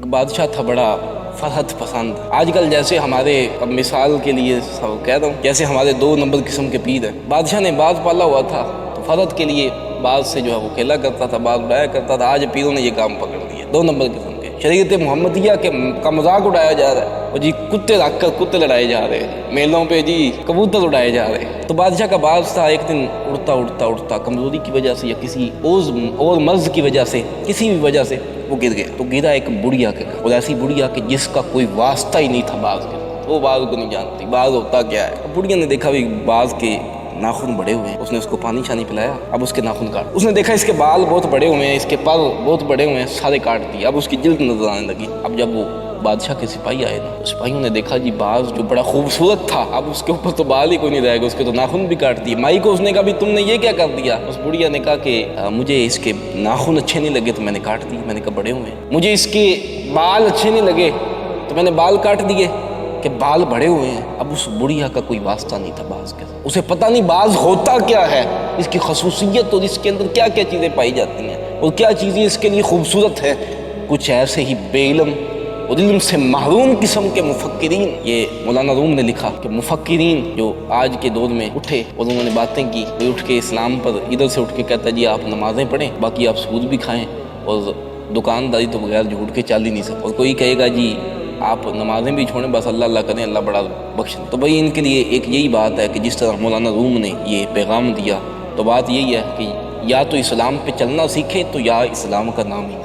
ایک بادشاہ تھا بڑا فرحت پسند. آج کل جیسے ہمارے اب مثال کے لیے کہہ رہا ہوں جیسے ہمارے 2 نمبر قسم کے پیر ہیں. بادشاہ نے باز پالا ہوا تھا تو فرحت کے لیے باز سے جو ہے وہ کھیلا کرتا تھا, باز اڑایا کرتا تھا. آج پیروں نے یہ کام پکڑ لیا. 2 نمبر قسم کے شریعت محمدیہ کا مذاق اڑایا جا رہا ہے. اور جی کتے رکھ کر کتے لڑائے جا رہے ہیں, میلوں پہ جی کبوتر اڑائے جا رہے ہیں. تو بادشاہ کا باز تھا, ایک دن اڑتا کمزوری کی وجہ سے یا کسی اور مرض کی وجہ سے, کسی بھی وجہ سے وہ گر گیا. تو گرا ایک بڑھیا کے, اور ایسی بڑھیا کہ جس کا کوئی واسطہ ہی نہیں تھا باز کے. وہ باز کو نہیں جانتی باز ہوتا کیا ہے. بڑھیا نے دیکھا بھی باز کے ناخن بڑے ہوئے ہیں, اس نے اس کو پانی شانی پلایا. اب اس کے ناخن کاٹ, اس نے دیکھا اس کے بال بہت بڑے ہوئے ہیں, اس کے پر بہت بڑے ہوئے ہیں, سارے کاٹ دیے. اب اس کی جلد نظر آنے لگی. اب جب وہ بادشاہ کے سپاہی آئے نا, سپاہیوں نے دیکھا جی باز جو بڑا خوبصورت تھا, اب اس کے اوپر تو بال ہی کوئی نہیں رہے گا, اس کے تو ناخن بھی کاٹ دیے. مائی کو اس نے کہا بھی تم نے یہ کیا کر دیا؟ اس بڑھیا نے کہا کہ مجھے اس کے ناخن اچھے نہیں لگے تو میں نے کاٹ دیے. میں نے کہا بڑے ہوئے ہیں. مجھے اس کے بال اچھے نہیں لگے تو میں نے بال کاٹ دیے کہ بال بڑے ہوئے ہیں. اب اس بڑھیا کا کوئی واسطہ نہیں تھا باز کے ساتھ. اسے پتہ نہیں باز ہوتا کیا ہے, اس کی خصوصیت اور اس کے اندر کیا کیا چیزیں پائی جاتی ہیں اور کیا چیزیں اس کے لیے خوبصورت ہے. کچھ ایسے ہی بے علم اور علم سے محروم قسم کے مفکرین, یہ مولانا روم نے لکھا کہ مفکرین جو آج کے دور میں اٹھے اور انہوں نے باتیں کی, کوئی اٹھ کے اسلام پر ادھر سے اٹھ کے کہتا جی آپ نمازیں پڑھیں باقی آپ سود بھی کھائیں اور دکانداری تو بغیر جھوٹ کے چل ہی نہیں سکتے, اور کوئی کہے گا جی آپ نمازیں بھی چھوڑیں بس اللہ اللہ کریں اللہ بڑا بخش دیں. تو بھائی ان کے لیے ایک یہی بات ہے کہ جس طرح مولانا روم نے یہ پیغام دیا, تو بات یہی ہے کہ یا تو اسلام پہ چلنا سیکھیں تو یا اسلام کا نام ہی